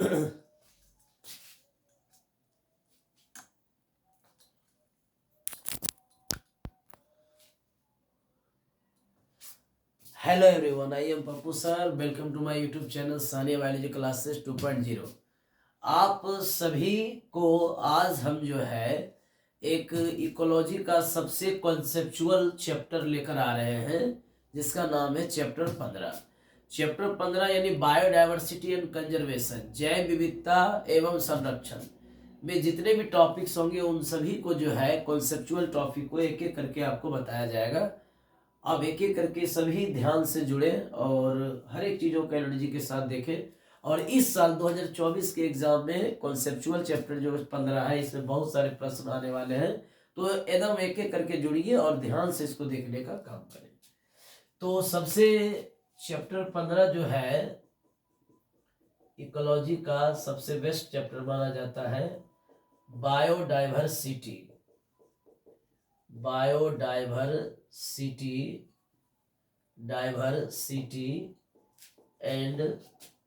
Hello everyone, I am Pappu sir. Welcome to my YouTube channel Sania biology classes 2.0। आप सभी को आज हम जो है एक इकोलॉजी का सबसे कॉन्सेप्चुअल चैप्टर लेकर आ रहे हैं, जिसका नाम है चैप्टर 15। चैप्टर 15 यानी बायोडाइवर्सिटी एंड कंजर्वेशन, जैव विविधता एवं संरक्षण में जितने भी टॉपिक्स होंगे उन सभी को जो है कॉन्सेप्चुअल टॉपिक को एक एक करके आपको बताया जाएगा। अब एक एक करके सभी ध्यान से जुड़े और हर एक चीज़ों को एनर्जी के साथ देखें। और इस साल 2024 के एग्जाम में कॉन्सेप्चुअल चैप्टर जो 15 है, इसमें बहुत सारे प्रश्न आने वाले हैं, तो एकदम एक एक करके जुड़िए और ध्यान से इसको देखने का काम करें। तो सबसे चैप्टर 15 जो है इकोलॉजी का सबसे बेस्ट चैप्टर माना जाता है biodiversity. Diversity and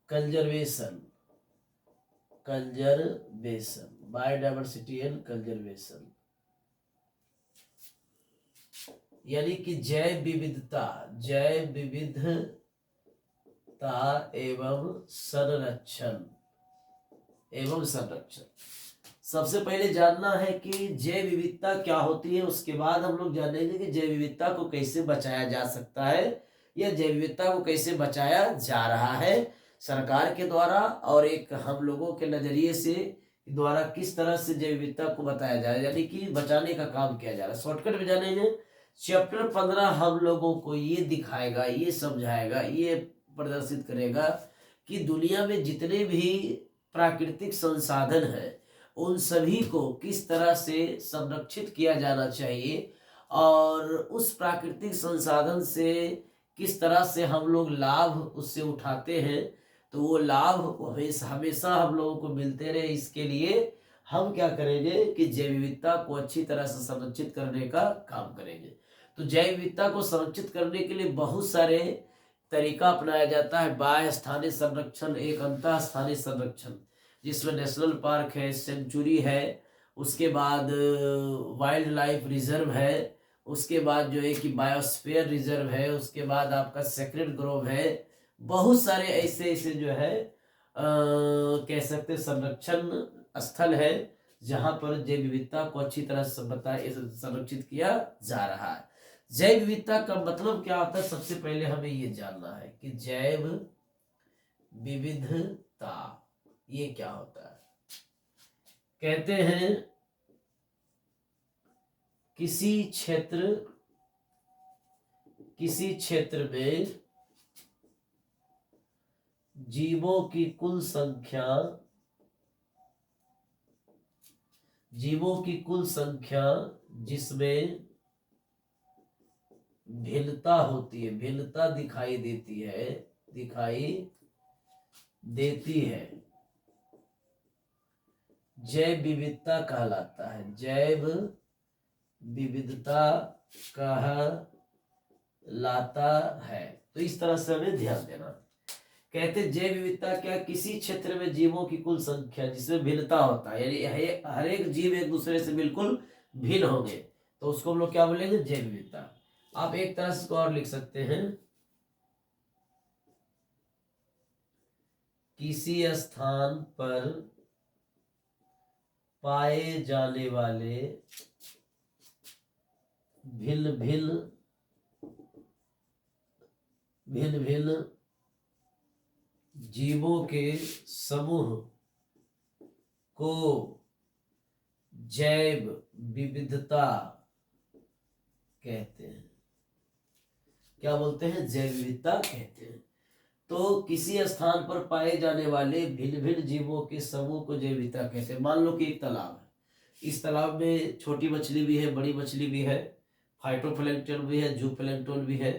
conservation. Biodiversity and conservation यानी कि जैव विविधता एवं संरक्षण। सबसे पहले जानना है कि जैव विविधता क्या होती है, उसके बाद हम लोग जानेंगे कि जैव विविधता को कैसे बचाया जा सकता है या जैव विविधता को कैसे बचाया जा रहा है सरकार के द्वारा, और एक हम लोगों के नजरिए से द्वारा किस तरह से जैव विविधता को बताया जाए, यानी कि बचाने का काम किया जा रहा है। शॉर्टकट में जानेंगे। चैप्टर 15 हम लोगों को ये दिखाएगा, ये समझाएगा, ये प्रदर्शित करेगा कि दुनिया में जितने भी प्राकृतिक संसाधन हैं उन सभी को किस तरह से संरक्षित किया जाना चाहिए और उस प्राकृतिक संसाधन से किस तरह से हम लोग लाभ उससे उठाते हैं, तो वो लाभ हमेशा हम लोगों को मिलते रहे। इसके लिए हम क्या करेंगे कि जैव विविधता को अच्छी तरह से संरक्षित करने का काम करेंगे। तो जैव विविधता को संरक्षित करने के लिए बहुत सारे तरीका अपनाया जाता है। बाह्य स्थानीय संरक्षण, एक अंतः स्थानीय संरक्षण, जिसमें नेशनल पार्क है, सेंचुरी है, उसके बाद वाइल्ड लाइफ रिजर्व है, उसके बाद जो है कि बायोस्फीयर रिजर्व है, उसके बाद आपका सेक्रेड ग्रोव है। बहुत सारे ऐसे ऐसे जो है कह सकते संरक्षण स्थल है जहां पर जैव विविधता को अच्छी तरह से संरक्षित किया जा रहा है। जैव विविधता का मतलब क्या होता है, सबसे पहले हमें ये जानना है कि जैव विविधता ये क्या होता है। कहते हैं किसी क्षेत्र में जीवों की कुल संख्या जिसमें भिन्नता होती है, भिन्नता दिखाई देती है, जैव विविधता कहलाता है। जैव विविधता कहलाता है। तो इस तरह से हमें ध्यान देना। कहते जैव विविधता क्या, किसी क्षेत्र में जीवों की कुल संख्या जिसमें भिन्नता होता है, यानी हर एक जीव एक दूसरे से बिल्कुल भिन्न होंगे, तो उसको हम लोग क्या बोलेंगे, जैव विविधता। आप एक तरह से और लिख सकते हैं, किसी स्थान पर पाए जाने वाले भिन्न भिन्न जीवों के समूह को जैव विविधता कहते हैं। क्या बोलते हैं, जैव विविधता कहते हैं। तो किसी स्थान पर पाए जाने वाले भिन्न जीवों के समूह को जैव विविधता कहते हैं। मान लो कि एक तालाब है, इस तालाब में छोटी मछली भी है, बड़ी मछली भी है, फाइटोप्लैंक्टन भी है, जूप्लैंक्टन भी है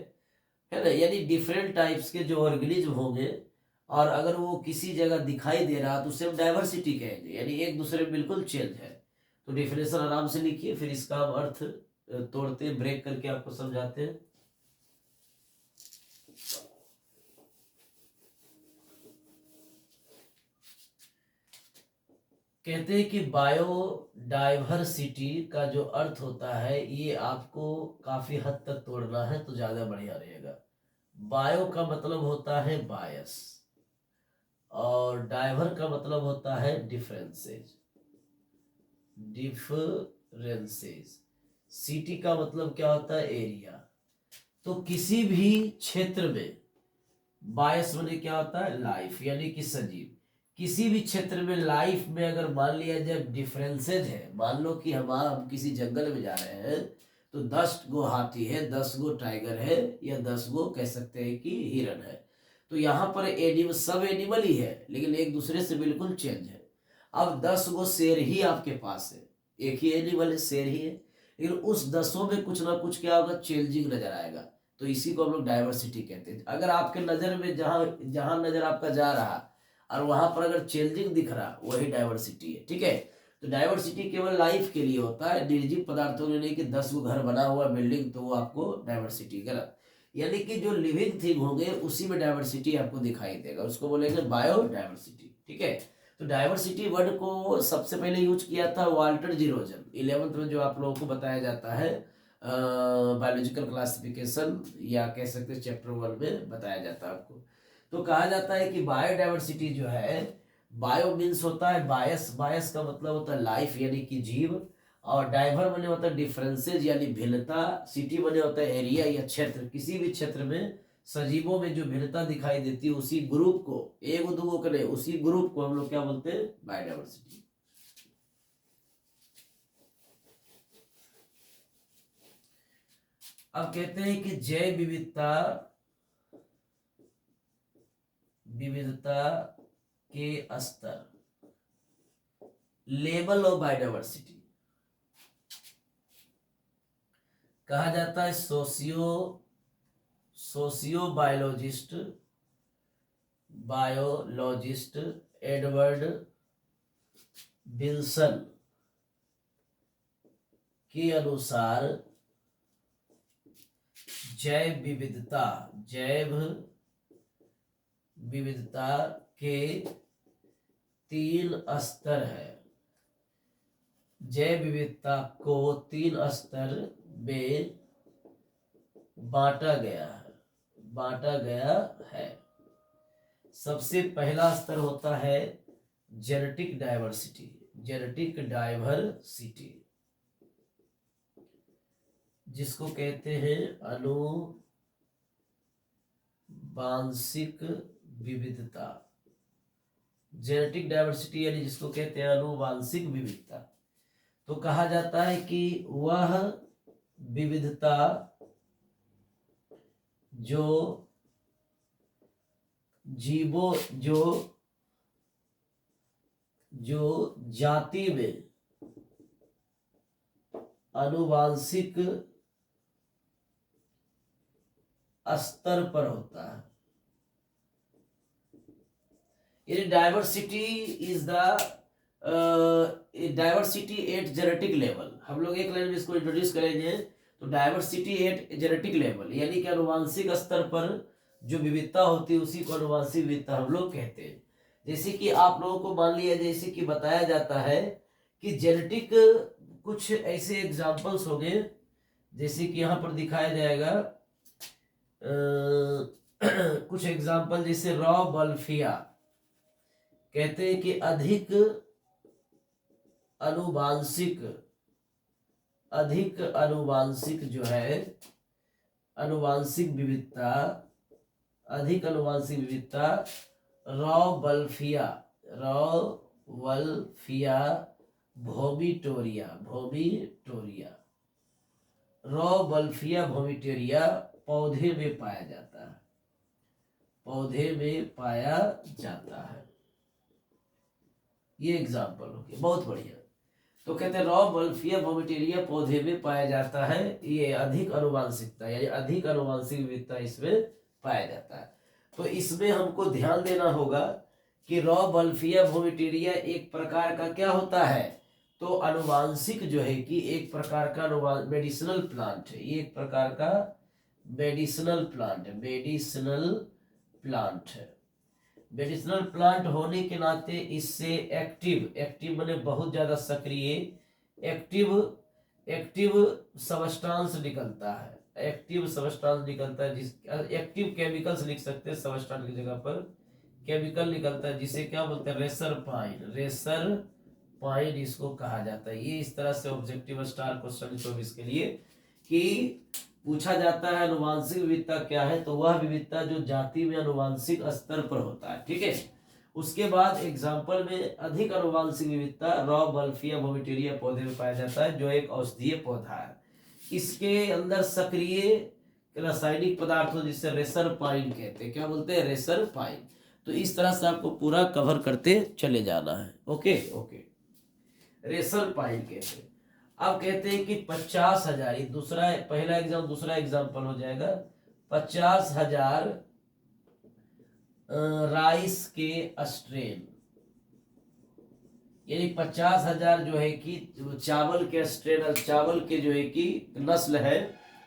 ना, यानी डिफरेंट टाइप्स के जो ऑर्गेनिज्म होंगे, और अगर वो किसी जगह दिखाई दे रहा तो उसे हम डाइवर्सिटी कहेंगे, यानी एक दूसरे में बिल्कुल चेंज है। तो डेफिनेशन आराम से लिखिए, फिर इसका हम अर्थ तोड़ते ब्रेक करके आपको समझाते हैं। कहते हैं कि बायोडाइवर्सिटी का जो अर्थ होता है ये आपको काफी हद तक तोड़ना है तो ज्यादा बढ़िया रहेगा। बायो का मतलब होता है बायस और डाइवर का मतलब होता है डिफरेंसेस। डिफरेंसेस सिटी का मतलब क्या होता है एरिया। तो किसी भी क्षेत्र में बायस मैंने क्या होता है लाइफ यानी कि सजीव। किसी भी क्षेत्र में लाइफ में अगर मान लिया जाए डिफरेंसेज है, मान लो कि हम किसी जंगल में जा रहे हैं तो 10 गो हाथी है, 10 गो टाइगर है या 10 गो कह सकते हैं कि हिरन है। तो यहाँ पर एनिमल सब एनिमल ही है लेकिन एक दूसरे से बिल्कुल चेंज है। अब 10 गो शेर ही आपके पास है, एक ही एनिमल है शेर ही है, लेकिन उस 10 में कुछ ना कुछ क्या होगा चेंजिंग नजर आएगा। तो इसी को हम लोग डाइवर्सिटी कहते हैं। अगर आपके नजर में जहां जहां नजर आपका जा रहा और वहां पर अगर चेंजिंग दिख रहा वही डाइवर्सिटी है। ठीक है, तो डाइवर्सिटी केवल लाइफ के लिए होता है, निर्जीव पदार्थों के लिए कि 10 गो घर बना हुआ बिल्डिंग तो वो आपको डाइवर्सिटी गलत। यानी कि जो लिविंग थिंग होंगे उसी में डाइवर्सिटी आपको दिखाई देगा, उसको बोलेंगे बायोडाइवर्सिटी। ठीक है, तो डाइवर्सिटी वर्ड को सबसे पहले यूज किया था वाल्टर जीरोजन 11th में, जो आप लोगों को बताया जाता है बायोलॉजिकल क्लासिफिकेशन या कह सकते हैं चैप्टर 1 में बताया जाता है आपको। तो कहा जाता है कि बायोडाइवर्सिटी जो है, बायो मीन्स होता है बायस, बायस का मतलब होता है लाइफ यानी कि जीव, और डाइवर बने होता है डिफरेंसेज यानी भिन्नता, सिटी बने होता है एरिया या क्षेत्र। किसी भी क्षेत्र में सजीवों में जो भिन्नता दिखाई देती है उसी ग्रुप को, एक दो करे उसी ग्रुप को हम लोग क्या बोलते हैं बायोडाइवर्सिटी। अब कहते हैं कि जैव विविधता, विविधता के स्तर, लेवल ऑफ बायोडाइवर्सिटी कहा जाता है सोशियो बायोलॉजिस्ट एडवर्ड विल्सन के अनुसार जैव विविधता के 3 स्तर है। जैव विविधता को 3 स्तर में बांटा गया है। सबसे पहला स्तर होता है जेनेटिक डाइवर्सिटी, जिसको कहते हैं आनुवांशिक विविधता। जेनेटिक डाइवर्सिटी यानी जिसको कहते हैं आनुवांशिक विविधता। तो कहा जाता है कि वह विविधता जो जीवों जो जाति में आनुवांशिक स्तर पर होता है। यानी diversity is the diversity at genetic level. हम लोग एक लाइन में इसको इंट्रोड्यूस करेंगे। तो डाइवर्सिटी एट जेनेटिक लेवल यानी कि आनुवांशिक स्तर पर जो विविधता होती है उसी को आनुवांशिक विविधता हम लोग कहते हैं। जैसे कि आप लोगों को मान लिया, जैसे कि बताया जाता है कि जेनेटिक कुछ ऐसे एग्जाम्पल्स हो गए, जैसे कि यहाँ पर दिखाया जाएगा कुछ एग्जाम्पल, जैसे रॉ बल्फिया कहते हैं कि अधिक अनुवांशिक जो है आनुवांशिक विविधता रॉ वल्फिया भोमिटोरिया पौधे में पाया जाता है। ये एग्जाम्पल हो गया, बहुत बढ़िया। तो कहते हैं रॉ वल्फिया वोमिटेरिया पौधे में पाया जाता है। ये अधिक अनुवांशिकता यानी अधिक अनुवांशिक विविधता इसमें पाया जाता है। तो इसमें हमको ध्यान देना होगा कि रॉ वल्फिया वोमिटेरिया एक प्रकार का क्या होता है, तो अनुवांशिक जो है कि एक प्रकार का मेडिसिनल प्लांट है। ये एक प्रकार का मेडिसिनल प्लांट है। मेडिसिनल प्लांट होने के नाते इससे एक्टिव माने बहुत ज्यादा सक्रिय, एक्टिव एक्टिव सबस्टांस निकलता है, एक्टिव सबस्टांस निकलता है, जिस एक्टिव केमिकल्स लिख सकते हैं सबस्टांस की जगह पर केमिकल निकलता है, जिसे क्या बोलते हैं, रेसर पाइन इसको कहा जाता है। ये इस तरह से ऑब्जेक्टिव स्टार क्वेश्चन 24 के लिए कि पूछा जाता है अनुवांशिक विविधता क्या है, तो वह विविधता जो जाति में अनुवांशिक स्तर पर होता है, ठीक है। उसके बाद एग्जाम्पल में अधिक अनुवांशिक विविधता रॉबल्फिया वोमिटेरिया पौधे में पाया जाता है, जो एक औषधीय पौधा है। इसके अंदर सक्रिय रासायनिक पदार्थ हो जिससे रेसर पाइन कहते हैं, क्या बोलते हैं, रेसर पाइन। तो इस तरह से आपको पूरा कवर करते चले जाना है। ओके ओके, रेसर पाइन कहते हैं। अब कहते हैं कि 50,000, दूसरा पहला एग्जाम दूसरा एग्जाम्पल हो जाएगा, 50,000 राइस के स्ट्रेन, यानी 50,000 जो है कि चावल के स्ट्रेन, चावल के जो है कि नस्ल है,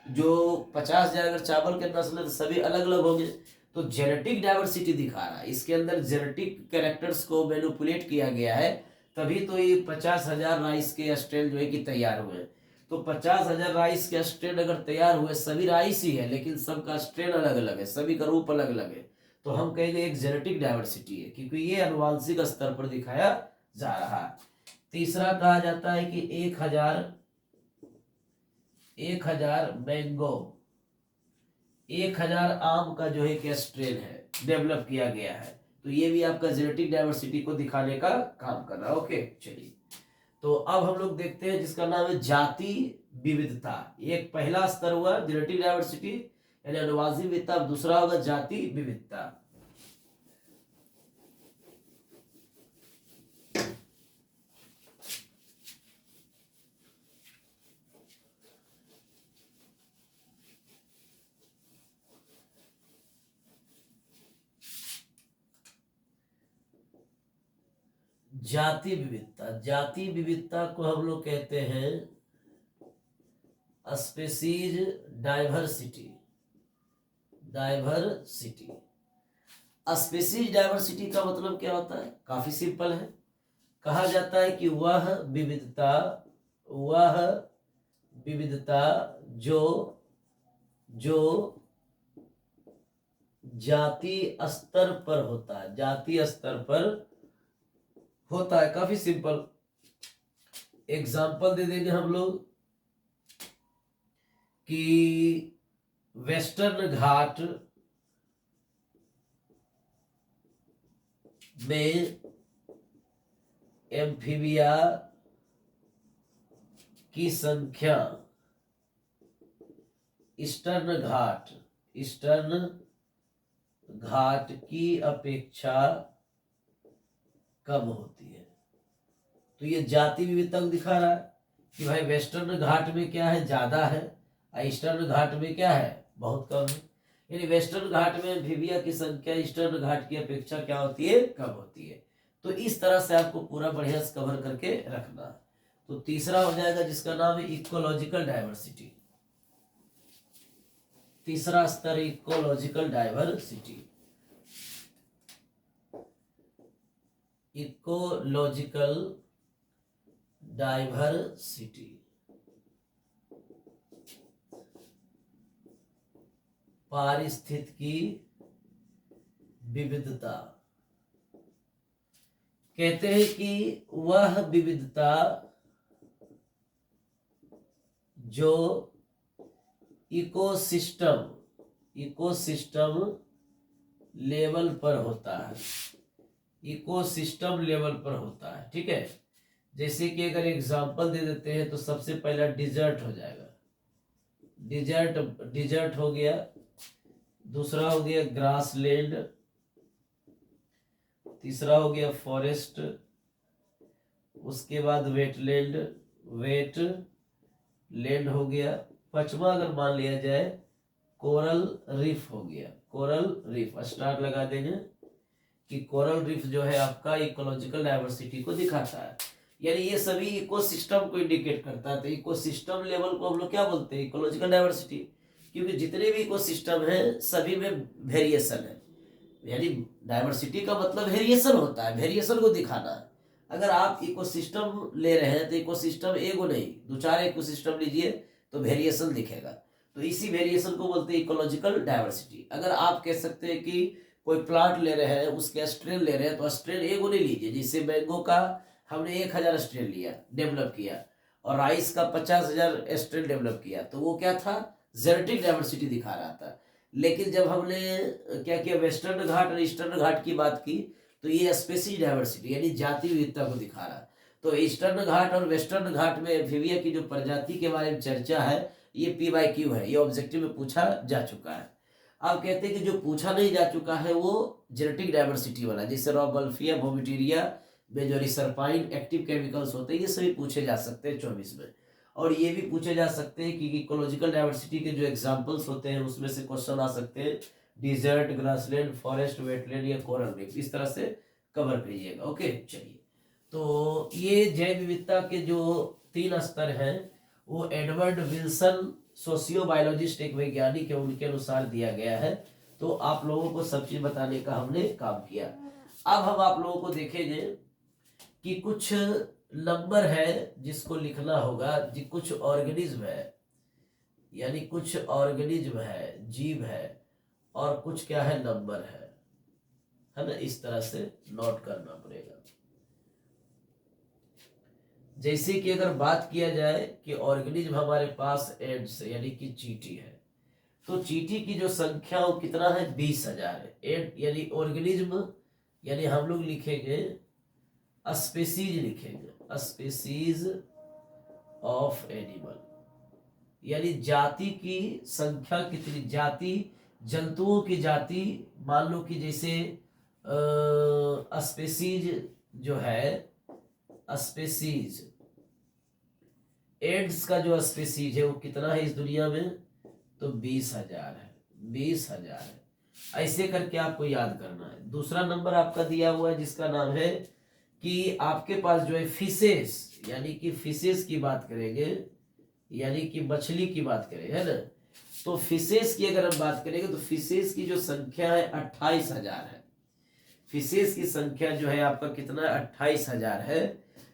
जो 50,000 अगर चावल के नस्ल है तो सभी अलग अलग होंगे, तो जेनेटिक डाइवर्सिटी दिखा रहा है, इसके अंदर जेनेटिक कैरेक्टर्स को मैनिपुलेट किया गया है, तभी तो ये 50,000 राइस के स्ट्रेन जो है कि तैयार हुए। तो 50,000 राइस के स्ट्रेन अगर तैयार हुए, सभी राइस ही है लेकिन सबका स्ट्रेन अलग अलग है, सभी का रूप अलग अलग है, तो हम कहेंगे एक जेनेटिक डाइवर्सिटी है, क्योंकि ये अनुवांशिक स्तर पर दिखाया जा रहा है। तीसरा कहा जाता है कि 1,000 मैंगो, 1,000 आम का जो है कि स्ट्रेन है, डेवलप किया गया है, तो ये भी आपका जेनेटिक डाइवर्सिटी को दिखाने का काम कर रहा है। ओके चलिए, तो अब हम लोग देखते हैं जिसका नाम है जाति विविधता। एक पहला स्तर हुआ जेनेटिक डाइवर्सिटी यानी अनुवांशिक विविधता, दूसरा होगा जाति विविधता। जाति विविधता, जाति विविधता को हम लोग कहते हैं स्पेसीज डाइवर्सिटी। स्पेसीज डाइवर्सिटी का मतलब क्या होता है, काफी सिंपल है। कहा जाता है कि वह विविधता जो जाति स्तर पर होता है, जाति स्तर पर होता है। काफी सिंपल एग्जाम्पल दे देंगे हम लोग कि वेस्टर्न घाट में एम्फीबिया की संख्या ईस्टर्न घाट की अपेक्षा कम होती है। तो ये जाति विविधता को दिखा रहा है कि भाई वेस्टर्न घाट में क्या है, ज्यादा है, और ईस्टर्न घाट में क्या है, बहुत कम है। यानी वेस्टर्न घाट में एम्फीबिया की संख्या ईस्टर्न घाट की अपेक्षा क्या होती है, कम होती है। तो इस तरह से आपको पूरा बढ़िया से कवर करके रखना। तो तीसरा हो जाएगा जिसका नाम है इकोलॉजिकल डाइवर्सिटी। तीसरा स्तर इकोलॉजिकल डाइवर्सिटी। इकोलॉजिकल डाइवर्सिटी पारिस्थितिकी विविधता। कहते हैं कि वह विविधता जो इकोसिस्टम लेवल पर होता है, इकोसिस्टम लेवल पर होता है, ठीक है। जैसे कि अगर एग्जांपल दे देते हैं तो सबसे पहला डिजर्ट हो जाएगा, डिजर्ट हो गया। दूसरा हो गया ग्रासलैंड, तीसरा हो गया फॉरेस्ट, उसके बाद वेटलैंड हो गया। पांचवा अगर मान लिया जाए कोरल रीफ हो गया, कोरल रीफ स्टार लगा देंगे कि कोरल रीफ जो है आपका इकोलॉजिकल डाइवर्सिटी को दिखाता है, यानी ये सभी इकोसिस्टम को इंडिकेट करता है। तो इकोसिस्टम लेवल को हम लोग क्या बोलते हैं, इकोलॉजिकल डाइवर्सिटी, क्योंकि जितने भी इकोसिस्टम है सभी में वेरिएशन है, यानी डाइवर्सिटी का मतलब वेरिएशन होता है, वेरिएशन को दिखाना है। अगर आप इकोसिस्टम ले रहे हैं तो इकोसिस्टम एगो नहीं, दो चार इकोसिस्टम लीजिए तो वेरिएशन दिखेगा। तो इसी वेरिएशन को बोलते हैं इकोलॉजिकल डाइवर्सिटी। अगर आप कह सकते हैं कि कोई प्लांट ले रहे हैं, उसके स्ट्रेन ले रहे हैं, तो स्ट्रेन एगो नहीं लीजिए। जैसे मैंगो का हमने 1000 स्ट्रेन लिया, डेवलप किया, और राइस का 50,000 स्ट्रेन डेवलप किया, तो वो क्या था, जेनेटिक डाइवर्सिटी दिखा रहा था। लेकिन जब हमने क्या किया, वेस्टर्न घाट और ईस्टर्न घाट की बात की, तो ये स्पेसीज डाइवर्सिटी यानी जाति विविधता को दिखा रहा है। तो ईस्टर्न घाट और वेस्टर्न घाट में एम्फीबिया की जो प्रजाति के बारे में चर्चा है, ये PYQ है, ये ऑब्जेक्टिव में पूछा जा चुका है। आप कहते हैं कि जो पूछा नहीं जा चुका है वो जेनेटिक डाइवर्सिटी वाला, जैसे रॉबल्फिया, वोमिटेरिया में जो रिसर्पाइन एक्टिव केमिकल्स होते हैं, ये सभी पूछे जा सकते हैं 24 में। और ये भी पूछे जा सकते हैं कि इकोलॉजिकल डाइवर्सिटी के जो एग्जांपल्स होते हैं उसमें से क्वेश्चन आ सकते हैं, डिजर्ट, ग्रासलैंड, फॉरेस्ट, वेटलैंड या कोरल रीफ, इस तरह से कवर करिएगा। ओके, चलिए। तो ये जैव विविधता के जो 3 स्तर हैं वो एडवर्ड विल्सन सोशियो बायोलॉजिस्ट एक वैज्ञानिक है, उनके अनुसार दिया गया है। तो आप लोगों को सब चीज बताने का हमने काम किया। अब हम आप लोगों को देखेंगे कि कुछ नंबर है जिसको लिखना होगा, जी कुछ ऑर्गेनिज्म है, यानी कुछ ऑर्गेनिज्म है, जीव है, और कुछ क्या है, नंबर है ना, इस तरह से नोट करना पड़ेगा। जैसे कि अगर बात किया जाए कि ऑर्गेनिज्म हमारे पास एड्स यानी कि चींटी है, तो चींटी की जो संख्या वो कितना है, 20,000 है। एड यानी ऑर्गेनिज्म, यानी हम लोग लिखेंगे स्पेसीज, लिखेंगे स्पेसीज ऑफ एनिमल, यानी जाति की संख्या कितनी, जाति जंतुओं की जाति, मान लो कि जैसे स्पेसीज जो है, स्पेसीज एड्स का जो स्पेसीज है वो कितना है इस दुनिया में, तो 20,000 है, 20,000 है। ऐसे करके आपको याद करना है। दूसरा नंबर आपका दिया हुआ है जिसका नाम है कि आपके पास जो है फिशेस, यानी कि फिशेस की बात करेंगे, यानी कि मछली की बात करें, है ना, तो फिशेस की अगर हम बात करेंगे तो फिशेस की जो संख्या है 28,000 है। फिशेस की संख्या जो है आपका कितना है, 28,000 है।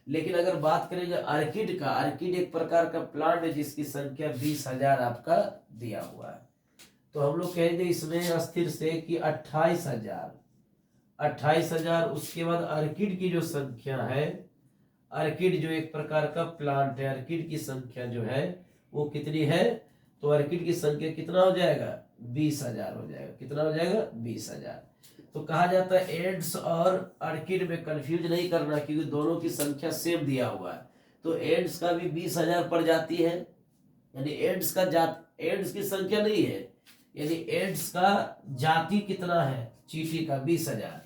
लेकिन अगर बात करेंगे आर्किड का, आर्किड एक प्रकार का प्लांट है जिसकी संख्या 20,000 आपका दिया हुआ है। तो हम लोग कहेंगे इसमें अस्थिर से कि 28,000, 28,000। उसके बाद आर्किड की जो संख्या है, आर्किड जो एक प्रकार का प्लांट है, आर्किड की संख्या जो है वो कितनी है, तो आर्किड की संख्या कितना हो जाएगा, 20,000 हो जाएगा। कितना हो जाएगा, 20,000। तो कहा जाता है एड्स और आर्किड में कंफ्यूज नहीं करना, क्योंकि दोनों की संख्या सेम दिया हुआ है। तो एड्स का भी 20,000 प्रजाति है, यानी एड्स की संख्या नहीं है, यानी एड्स का जाति कितना है, चींटी का 20,000,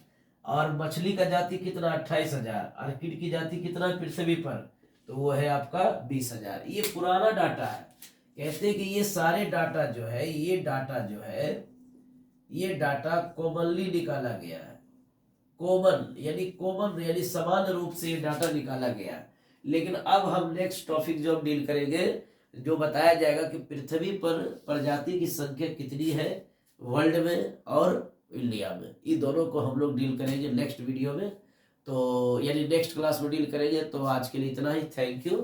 और मछली का जाति कितना, 28,000, आर्किड की जाति कितना पृथ्वी पर, तो वो है आपका 20,000। ये पुराना डाटा है। कहते हैं कि ये सारे डाटा जो है, ये डाटा जो है, ये डाटा कॉमनली निकाला गया है। कॉमन यानी समान रूप से ये डाटा निकाला गया है। लेकिन अब हम नेक्स्ट टॉपिक जो हम डील करेंगे, जो बताया जाएगा कि पृथ्वी पर प्रजाति की संख्या कितनी है वर्ल्ड में और इंडिया में, ये दोनों को हम लोग डील करेंगे नेक्स्ट वीडियो में। तो यानी नेक्स्ट क्लास में डील करेंगे। तो आज के लिए इतना ही, थैंक यू।